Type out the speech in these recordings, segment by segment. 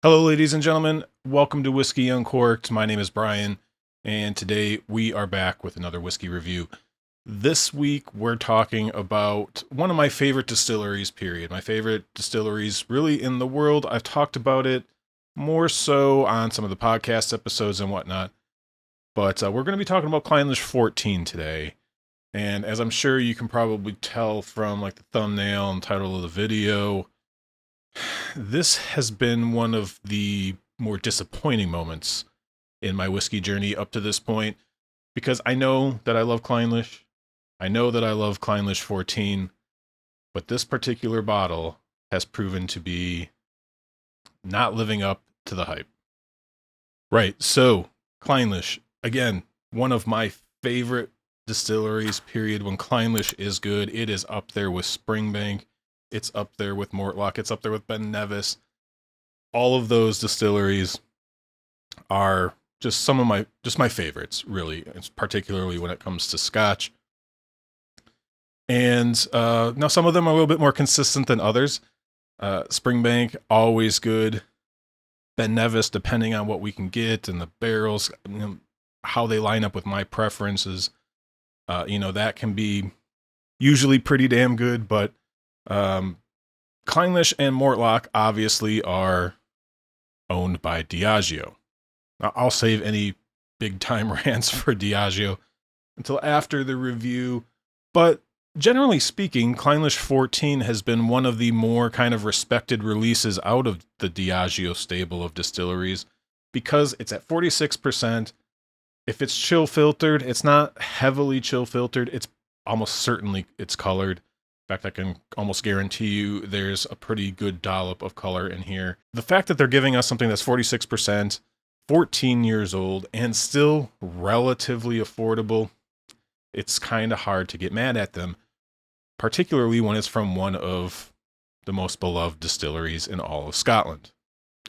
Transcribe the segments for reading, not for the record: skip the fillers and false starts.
Hello, ladies and gentlemen. Welcome to Whiskey Uncorked. My name is Brian, and today we are back with another whiskey review. This week, we're talking about one of my favorite distilleries, period. My favorite distilleries really in the world. I've talked about it more so on some of the podcast episodes and whatnot, but we're going to be talking about Clynelish 14 today. And as I'm sure you can probably tell from like the thumbnail and title of the video, this has been one of the more disappointing moments in my whiskey journey up to this point, because I know that I love Clynelish. I know that I love Clynelish 14, but this particular bottle has proven to be not living up to the hype. Right, so Clynelish, again, one of my favorite distilleries, period. When Clynelish is good, it is up there with Springbank. It's up there with Mortlach. It's up there with Ben Nevis. All of those distilleries are just some of my favorites, really. It's particularly when it comes to Scotch. And now some of them are a little bit more consistent than others. Springbank, always good. Ben Nevis, depending on what we can get and the barrels, how they line up with my preferences, that can be usually pretty damn good, but Clynelish and Mortlach obviously are owned by Diageo. Now, I'll save any big time rants for Diageo until after the review, but generally speaking, Clynelish 14 has been one of the more kind of respected releases out of the Diageo stable of distilleries because it's at 46%. If it's chill filtered, it's not heavily chill filtered. It's almost certainly it's colored. In fact, I can almost guarantee you there's a pretty good dollop of color in here. The fact that they're giving us something that's 46%, 14 years old, and still relatively affordable, it's kind of hard to get mad at them, particularly when it's from one of the most beloved distilleries in all of Scotland.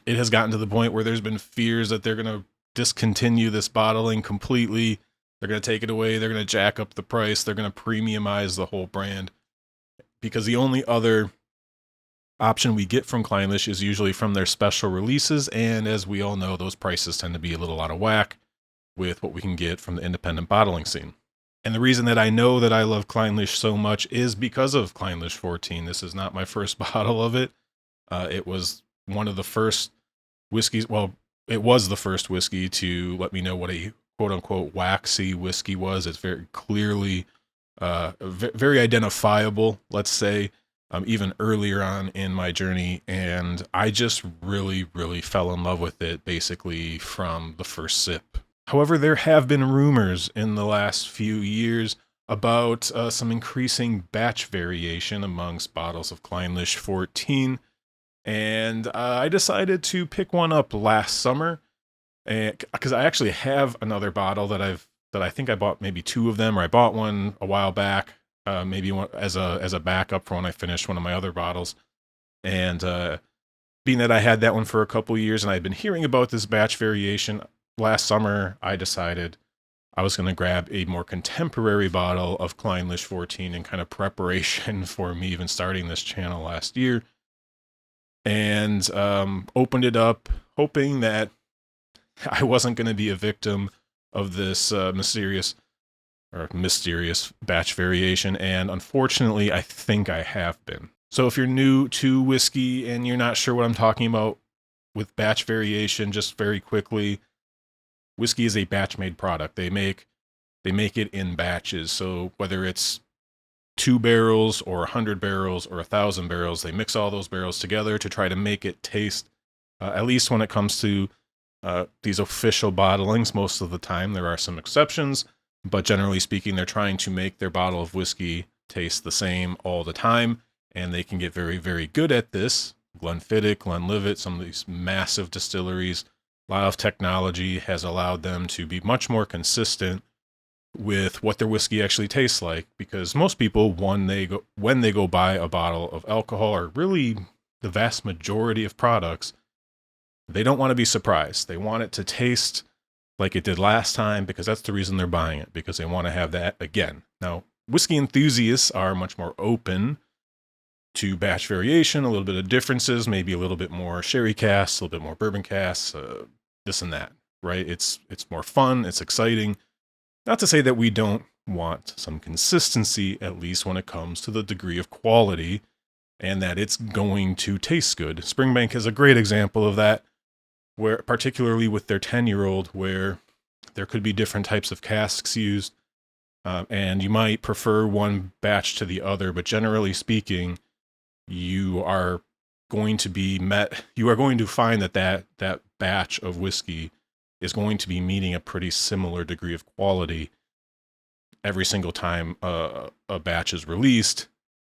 It has gotten to the point where there's been fears that they're going to discontinue this bottling completely. They're going to take it away. They're going to jack up the price. They're going to premiumize the whole brand. Because the only other option we get from Clynelish is usually from their special releases, and as we all know, those prices tend to be a little out of whack with what we can get from the independent bottling scene. And the reason that I know that I love Clynelish so much is because of Clynelish 14. This is not my first bottle of it. It was one of the first whiskeys, well, it was the first whiskey to let me know what a quote-unquote waxy whiskey was. It's very clearly very identifiable, let's say, even earlier on in my journey, and I just really, really fell in love with it basically from the first sip. However, there have been rumors in the last few years about some increasing batch variation amongst bottles of Clynelish 14, and I decided to pick one up last summer, because I actually have another bottle that I think I bought maybe two of them, or I bought one a while back, maybe one as a backup for when I finished one of my other bottles. And being that I had that one for a couple years and I had been hearing about this batch variation, last summer I decided I was going to grab a more contemporary bottle of Clynelish 14 in kind of preparation for me even starting this channel last year. And opened it up hoping that I wasn't going to be a victim of this mysterious batch variation, and unfortunately, I think I have been. So if you're new to whiskey and you're not sure what I'm talking about with batch variation, just very quickly, whiskey is a batch-made product. They make it in batches, so whether it's 2 barrels or 100 barrels or 1,000 barrels, they mix all those barrels together to try to make it taste, at least when it comes to these official bottlings. Most of the time, there are some exceptions, but generally speaking, they're trying to make their bottle of whiskey taste the same all the time, and they can get very, very good at this. Glenfiddich, Glenlivet, some of these massive distilleries, a lot of technology has allowed them to be much more consistent with what their whiskey actually tastes like, because most people, when they go buy a bottle of alcohol, or really the vast majority of products, they don't want to be surprised. They want it to taste like it did last time, because that's the reason they're buying it, because they want to have that again. Now, whiskey enthusiasts are much more open to batch variation, a little bit of differences, maybe a little bit more sherry casts, a little bit more bourbon casts, this and that, right? It's more fun, it's exciting. Not to say that we don't want some consistency, at least when it comes to the degree of quality, and that it's going to taste good. Springbank is a great example of that, where particularly with their 10-year-old, where there could be different types of casks used, and you might prefer one batch to the other, but generally speaking, you are going to find that batch of whiskey is going to be meeting a pretty similar degree of quality every single time a batch is released,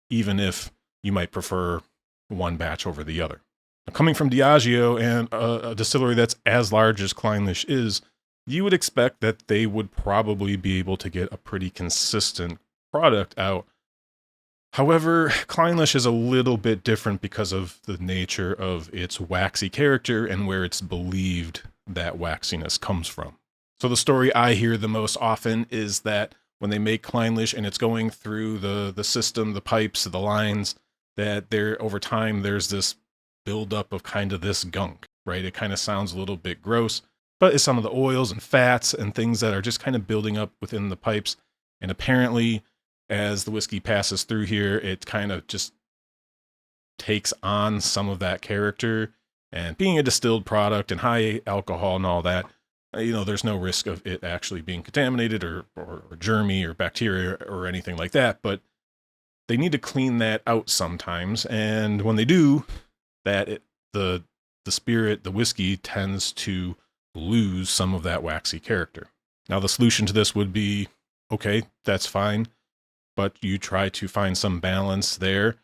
even if you might prefer one batch over the other. Now, coming from Diageo and a distillery that's as large as Clynelish is, you would expect that they would probably be able to get a pretty consistent product out. However, Clynelish is a little bit different because of the nature of its waxy character and where it's believed that waxiness comes from. So the story I hear the most often is that when they make Clynelish and it's going through the system, the pipes, the lines, that over time there's this buildup of kind of this gunk, right? It kind of sounds a little bit gross, but it's some of the oils and fats and things that are just kind of building up within the pipes. And apparently, as the whiskey passes through here, it kind of just takes on some of that character. And being a distilled product and high alcohol and all that, there's no risk of it actually being contaminated or germy or bacteria or anything like that. But they need to clean that out sometimes. And when they do, the spirit, the whiskey, tends to lose some of that waxy character. Now, the solution to this would be, okay, that's fine, but you try to find some balance there.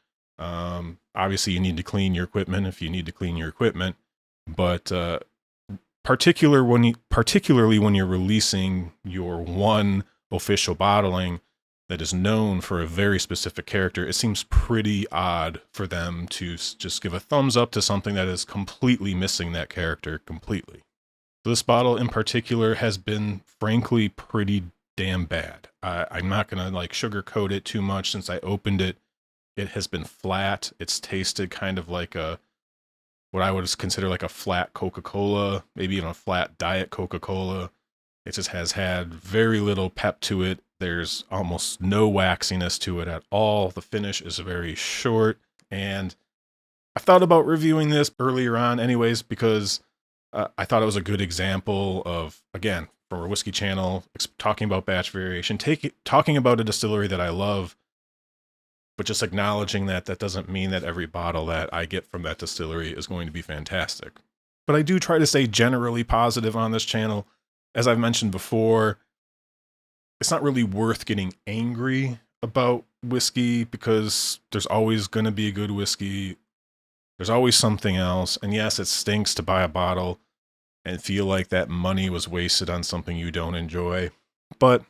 Obviously, you need to clean your equipment if you need to clean your equipment, but particularly when you're releasing your one official bottling that is known for a very specific character, it seems pretty odd for them to just give a thumbs up to something that is completely missing that character completely. This bottle in particular has been, frankly, pretty damn bad. I'm not going to sugarcoat it too much. Since I opened it, it has been flat. It's tasted kind of like what I would consider like a flat Coca-Cola, maybe even a flat diet Coca-Cola. It just has had very little pep to it. There's almost no waxiness to it at all. The finish is very short. And I thought about reviewing this earlier on anyways, because I thought it was a good example of, again, for a whiskey channel, talking about batch variation, talking about a distillery that I love, but just acknowledging that doesn't mean that every bottle that I get from that distillery is going to be fantastic. But I do try to stay generally positive on this channel. As I've mentioned before, it's not really worth getting angry about whiskey because there's always going to be a good whiskey. There's always something else. And yes, it stinks to buy a bottle and feel like that money was wasted on something you don't enjoy. But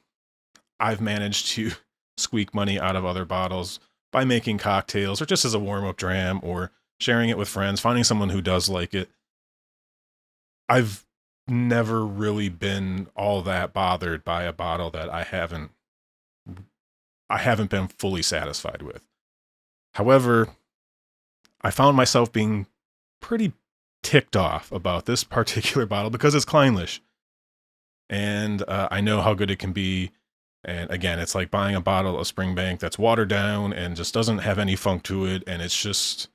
I've managed to squeak money out of other bottles by making cocktails or just as a warm-up dram or sharing it with friends, finding someone who does like it. I've never really been all that bothered by a bottle that I haven't been fully satisfied with. However, I found myself being pretty ticked off about this particular bottle because it's Clynelish. And I know how good it can be. And again, it's like buying a bottle of Springbank that's watered down and just doesn't have any funk to it. And it's just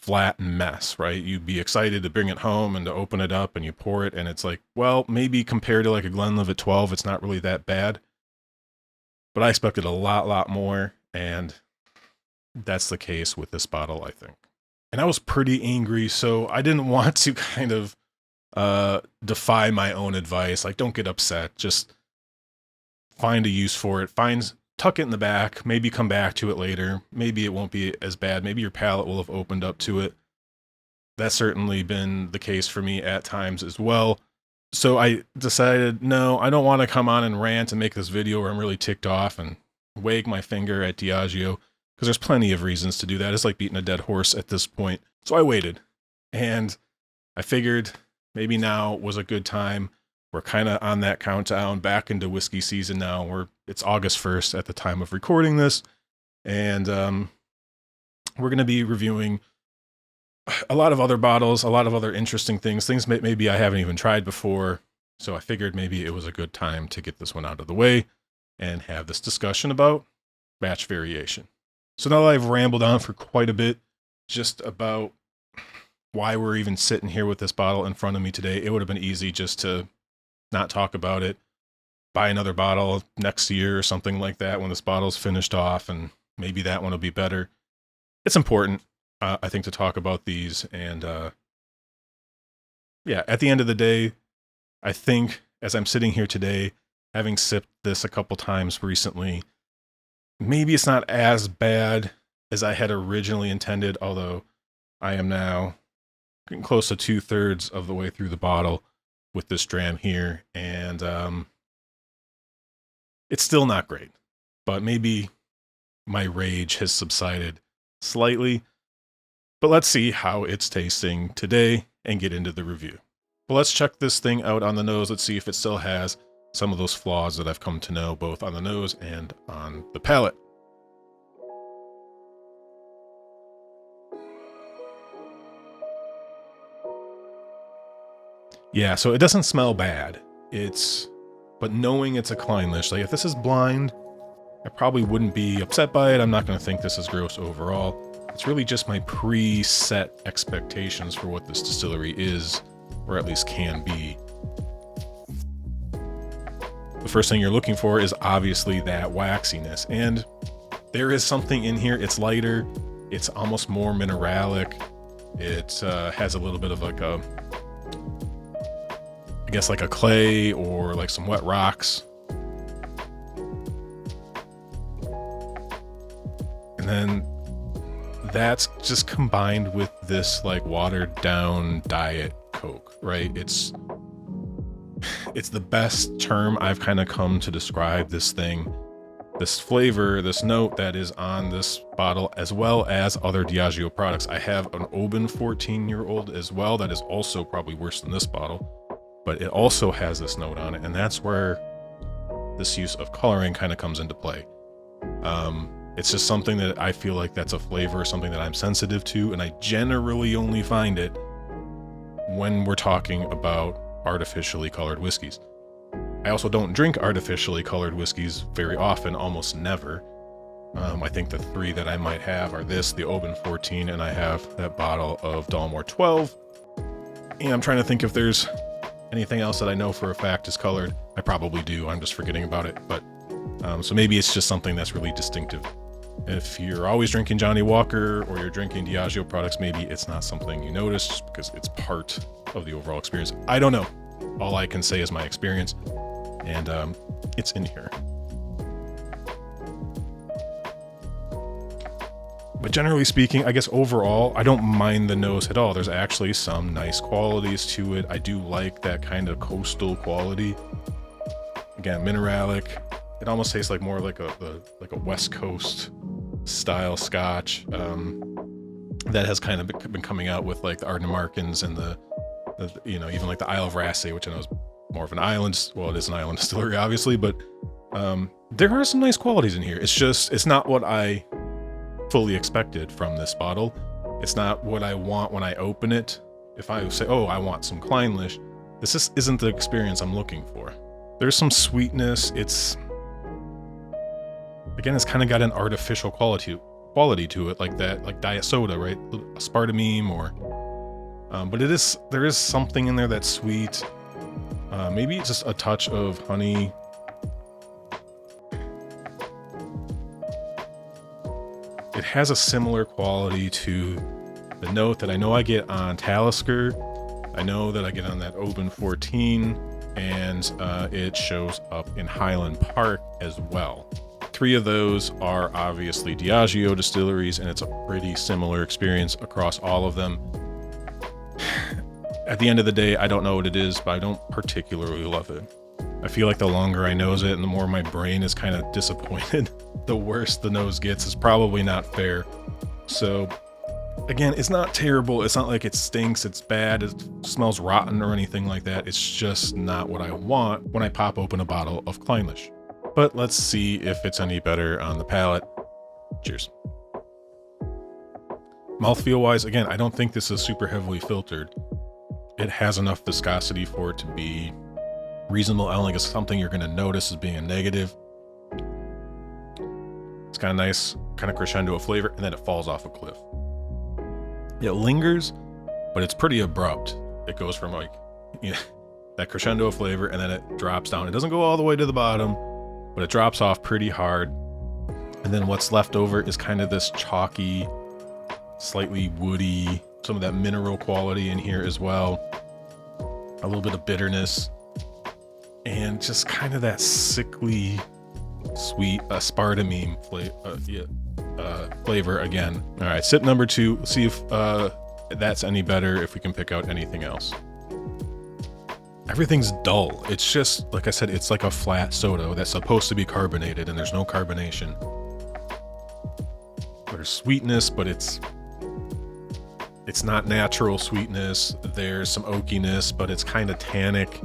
flat mess, right? You'd be excited to bring it home and to open it up and you pour it. And it's like, well, maybe compared to like a Glenlivet 12, it's not really that bad. But I expected a lot more. And that's the case with this bottle, I think. And I was pretty angry, so I didn't want to kind of defy my own advice. Like, don't get upset. Just find a use for it. Tuck it in the back. Maybe come back to it later. Maybe it won't be as bad. Maybe your palate will have opened up to it. That's certainly been the case for me at times as well. So I decided, no, I don't want to come on and rant and make this video where I'm really ticked off and wag my finger at Diageo, because there's plenty of reasons to do that. It's like beating a dead horse at this point. So I waited, and I figured maybe now was a good time. We're kind of on that countdown back into whiskey season now. It's August 1st at the time of recording this, and we're going to be reviewing a lot of other bottles, a lot of other interesting things maybe I haven't even tried before. So I figured maybe it was a good time to get this one out of the way and have this discussion about batch variation. So now that I've rambled on for quite a bit just about why we're even sitting here with this bottle in front of me today, it would have been easy just to not talk about it, buy another bottle next year or something like that when this bottle's finished off, and maybe that one will be better. It's important, I think, to talk about these. And yeah, at the end of the day, I think as I'm sitting here today, having sipped this a couple times recently, maybe it's not as bad as I had originally intended, although I am now getting close to 2/3 of the way through the bottle with this dram here, and it's still not great. But maybe my rage has subsided slightly. But let's see how it's tasting today and get into the review. But let's check this thing out on the nose. Let's see if it still has some of those flaws that I've come to know both on the nose and on the palate. Yeah, so it doesn't smell bad. But knowing it's a Clynelish, like if this is blind, I probably wouldn't be upset by it. I'm not going to think this is gross overall. It's really just my preset expectations for what this distillery is, or at least can be. The first thing you're looking for is obviously that waxiness, and there is something in here. It's lighter. It's almost more mineralic. It has a little bit of like a, I guess like a clay or like some wet rocks. And then that's just combined with this like watered down Diet Coke, right? It's the best term I've kind of come to describe this thing, this flavor, this note that is on this bottle, as well as other Diageo products. I have an Oban 14-year-old as well that is also probably worse than this bottle, but it also has this note on it, and that's where this use of coloring kind of comes into play. It's just something that I feel like that's a flavor, something that I'm sensitive to, and I generally only find it when we're talking about artificially colored whiskeys. I also don't drink artificially colored whiskeys very often, almost never. I think the three that I might have are this, the Oban 14, and I have that bottle of Dalmore 12. And I'm trying to think if there's anything else that I know for a fact is colored. I probably do, I'm just forgetting about it. But so maybe it's just something that's really distinctive. If you're always drinking Johnny Walker or you're drinking Diageo products, maybe it's not something you notice just because it's part of the overall experience. I don't know. All I can say is my experience, and it's in here. But generally speaking, I guess overall, I don't mind the nose at all. There's actually some nice qualities to it. I do like that kind of coastal quality. Again, mineralic. It almost tastes like more like a West Coast style scotch that has kind of been coming out with like the Ardnamurchans and the even like the Isle of Raasay, which I know is more of an island. Well, it is an island distillery, obviously, but there are some nice qualities in here. It's not what I fully expected from this bottle. It's not what I want when I open it. If I say, oh, I want some Clynelish, this isn't the experience I'm looking for. There's some sweetness. It's kind of got an artificial quality to it, like that, like diet soda, right? Aspartame or, but there is something in there that's sweet. Maybe just a touch of honey. It has a similar quality to the note that I know I get on Talisker. I know that I get on that Oban 14, and it shows up in Highland Park as well. 3 of those are obviously Diageo distilleries, and it's a pretty similar experience across all of them. At the end of the day, I don't know what it is, but I don't particularly love it. I feel like the longer I nose it and the more my brain is kind of disappointed, the worse the nose gets. Is probably not fair. So again, it's not terrible. It's not like it stinks, it's bad, it smells rotten or anything like that. It's just not what I want when I pop open a bottle of Clynelish. But let's see if it's any better on the palate. Cheers. Mouthfeel wise, again, I don't think this is super heavily filtered. It has enough viscosity for it to be reasonable. I don't think it's something you're going to notice as being a negative. It's kind of nice, kind of crescendo of flavor, and then it falls off a cliff. It lingers, but it's pretty abrupt. It goes from like, that crescendo of flavor, and then it drops down. It doesn't go all the way to the bottom, but it drops off pretty hard. And then what's left over is kind of this chalky, slightly woody, some of that mineral quality in here as well. A little bit of bitterness, and just kind of that sickly, sweet aspartame flavor again. All right, sip number 2. Let's see if that's any better, if we can pick out anything else. Everything's dull. It's just, like I said, it's like a flat soda that's supposed to be carbonated, and there's no carbonation. There's sweetness, but it's not natural sweetness. There's some oakiness, but it's kind of tannic.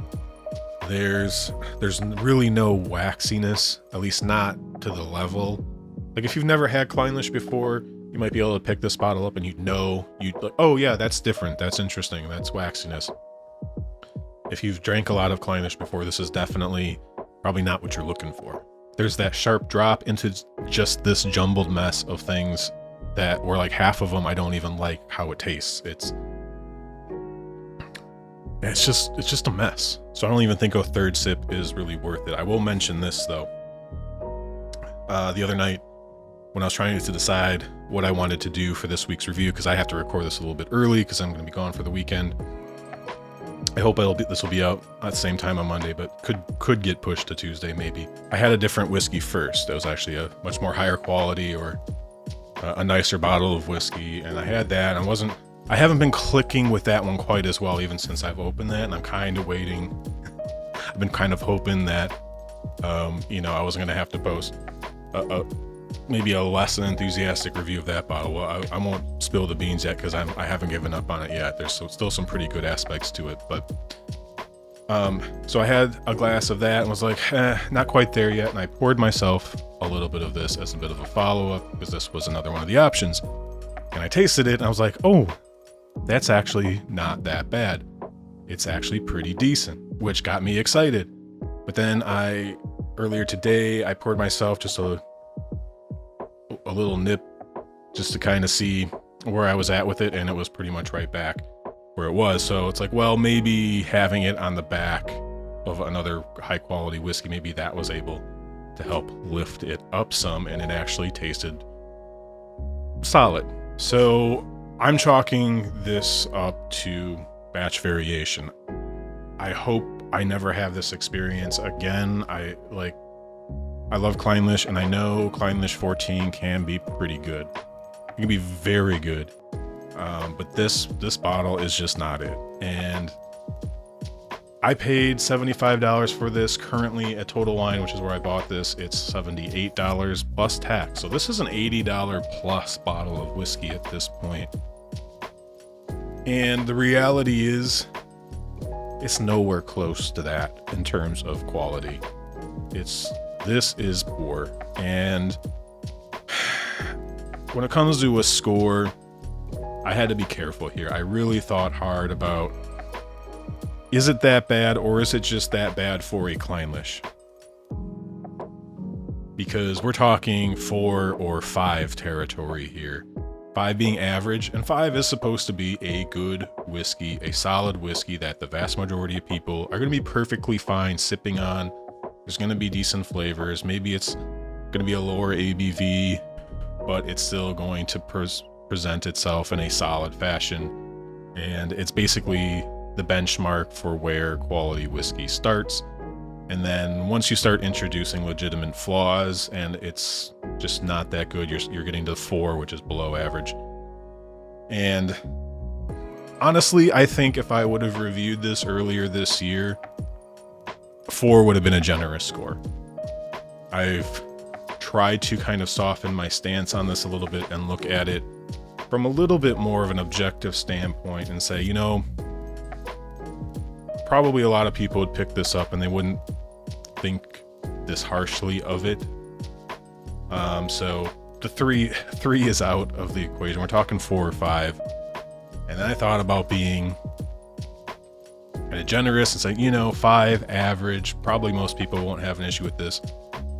There's really no waxiness, at least not to the level. Like if you've never had Clynelish before, you might be able to pick this bottle up and you'd like, oh yeah, that's different. That's interesting. That's waxiness. If you've drank a lot of Clynelish before, this is definitely probably not what you're looking for. There's that sharp drop into just this jumbled mess of things that were like half of them I don't even like how it tastes. It's just a mess. So I don't even think a third sip is really worth it. I will mention this though. The other night when I was trying to decide what I wanted to do for this week's review, because I have to record this a little bit early because I'm going to be gone for the weekend. I hope this will be out at the same time on Monday, but could get pushed to Tuesday maybe. I had a different whiskey first. It was actually a much more higher quality, or a nicer bottle of whiskey, and I had that. I haven't been clicking with that one quite as well even since I've opened that, and I'm kind of waiting. I've been kind of hoping that I wasn't going to have to post maybe a less than enthusiastic review of that bottle. Well, I won't spill the beans yet because I haven't given up on it yet. There's still some pretty good aspects to it, but so I had a glass of that and was like, not quite there yet, and I poured myself a little bit of this as a bit of a follow-up because this was another one of the options, and I tasted it and I was like, oh, that's actually not that bad. It's actually pretty decent, which got me excited. But then earlier today I poured myself just a little nip just to kind of see where I was at with it, and it was pretty much right back where it was. So it's like, well, maybe having it on the back of another high quality whiskey, maybe that was able to help lift it up some, and it actually tasted solid. So I'm chalking this up to batch variation. I hope I never have this experience again. I love Clynelish, and I know Clynelish 14 can be pretty good. It can be very good. But this bottle is just not it. And I paid $75 for this. Currently at Total Wine, which is where I bought this, it's $78 plus tax. So this is an $80 plus bottle of whiskey at this point. And the reality is, it's nowhere close to that in terms of quality. This is poor. And when it comes to a score, I had to be careful here. I really thought hard about, is it that bad, or is it just that bad for a Clynelish? Because we're talking 4 or 5 territory here. 5 being average, and 5 is supposed to be a good whiskey, a solid whiskey that the vast majority of people are going to be perfectly fine sipping on. There's going to be decent flavors. Maybe it's going to be a lower ABV, but it's still going to present itself in a solid fashion. And it's basically the benchmark for where quality whiskey starts. And then once you start introducing legitimate flaws and it's just not that good, you're getting to 4, which is below average. And honestly, I think if I would have reviewed this earlier this year, 4 would have been a generous score. I've tried to kind of soften my stance on this a little bit and look at it from a little bit more of an objective standpoint and say, probably a lot of people would pick this up and they wouldn't think this harshly of it. So the three is out of the equation. We're talking 4 or 5. And then I thought about being kind of generous and saying, 5 average. Probably most people won't have an issue with this.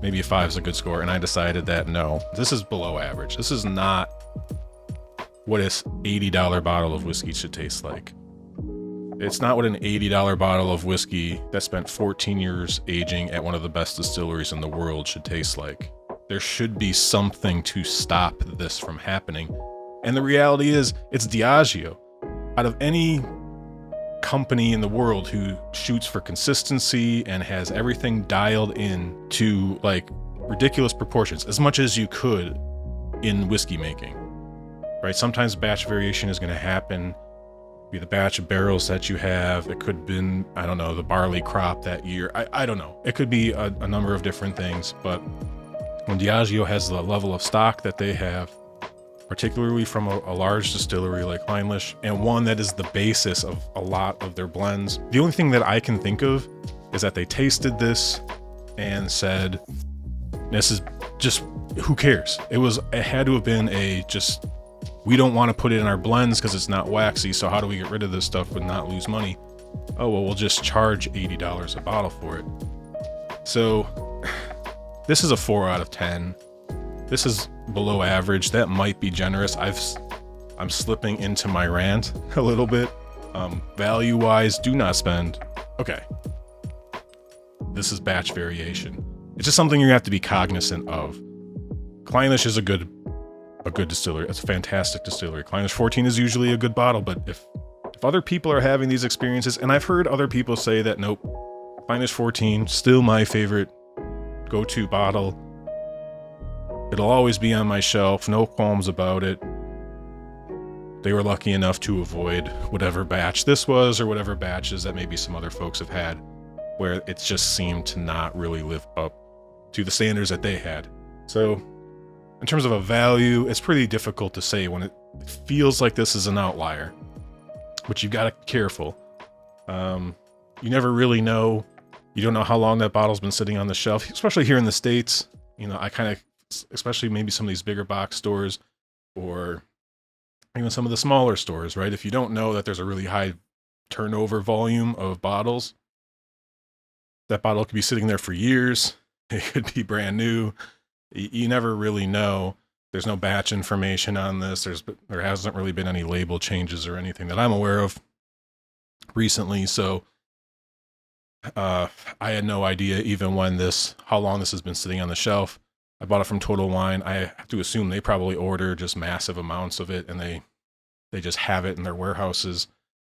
Maybe a 5 is a good score. And I decided that no, this is below average. This is not what an $80 bottle of whiskey should taste like. It's not what an $80 bottle of whiskey that spent 14 years aging at one of the best distilleries in the world should taste like. There should be something to stop this from happening. And the reality is, it's Diageo. Out of any company in the world who shoots for consistency and has everything dialed in to like ridiculous proportions, as much as you could in whiskey making, right? Sometimes batch variation is going to happen. Be the batch of barrels that you have. It could have been, I don't know, the barley crop that year. I don't know. It could be a number of different things, but when Diageo has the level of stock that they have, particularly from a large distillery like Clynelish, and one that is the basis of a lot of their blends, the only thing that I can think of is that they tasted this and said, this is just, who cares? It had to have been we don't want to put it in our blends because it's not waxy, so how do we get rid of this stuff but not lose money? Oh, well, we'll just charge $80 a bottle for it. So this is a 4 out of 10. This is below average. That might be generous. I'm slipping into my rant a little bit. Value-wise, do not spend. Okay. This is batch variation. It's just something you have to be cognizant of. Clynelish is a good distillery. It's a fantastic distillery. Clynelish 14 is usually a good bottle, but if other people are having these experiences, and I've heard other people say that, nope, Clynelish 14, still my favorite go-to bottle. It'll always be on my shelf, no qualms about it. They were lucky enough to avoid whatever batch this was, or whatever batches that maybe some other folks have had, where it just seemed to not really live up to the standards that they had. So in terms of a value, it's pretty difficult to say when it feels like this is an outlier, but you've got to be careful. You never really know. You don't know how long that bottle's been sitting on the shelf, especially here in the States. I kind of, especially maybe some of these bigger box stores or even some of the smaller stores, right? If you don't know that there's a really high turnover volume of bottles, that bottle could be sitting there for years. It could be brand new. You never really know. There's no batch information on this. There hasn't really been any label changes or anything that I'm aware of recently. So I had no idea even how long this has been sitting on the shelf. I bought it from Total Wine. I have to assume they probably order just massive amounts of it, and they just have it in their warehouses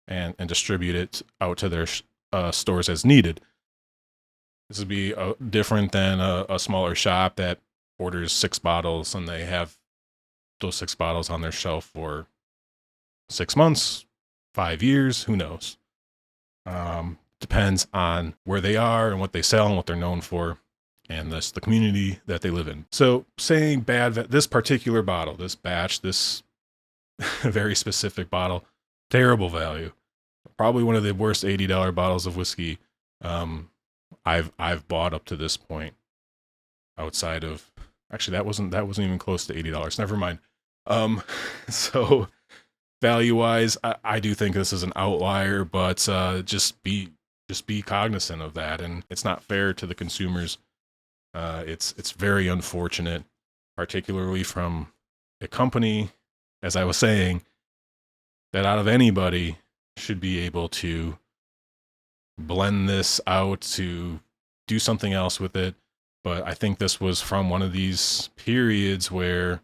and distribute it out to their stores as needed. This would be different than a smaller shop that orders 6 bottles, and they have those 6 bottles on their shelf for 6 months, 5 years, who knows? Depends on where they are and what they sell and what they're known for, and the community that they live in. So saying this particular bottle, this batch, this very specific bottle, terrible value. Probably one of the worst $80 bottles of whiskey I've bought up to this point. Outside of, actually, that wasn't even close to $80. Never mind. So value-wise, I do think this is an outlier, but just be cognizant of that, and it's not fair to the consumers. It's very unfortunate, particularly from a company, as I was saying, that out of anybody should be able to blend this out, to do something else with it. But I think this was from one of these periods where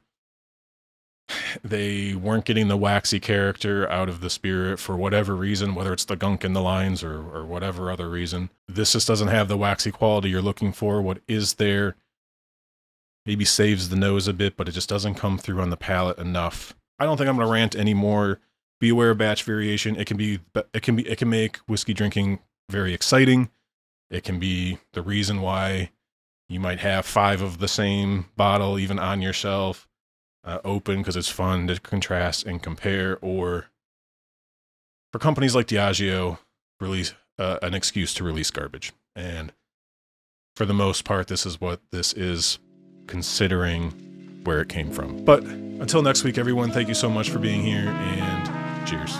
they weren't getting the waxy character out of the spirit for whatever reason, whether it's the gunk in the lines or whatever other reason. This just doesn't have the waxy quality you're looking for. What is there maybe saves the nose a bit, but it just doesn't come through on the palate enough. I don't think I'm going to rant anymore. Be aware of batch variation. It can make whiskey drinking very exciting. It can be the reason why you might have 5 of the same bottle even on your shelf, open, because it's fun to contrast and compare. Or for companies like Diageo, release an excuse to release garbage. And for the most part, this is what this is, considering where it came from. But until next week, everyone, thank you so much for being here, and cheers.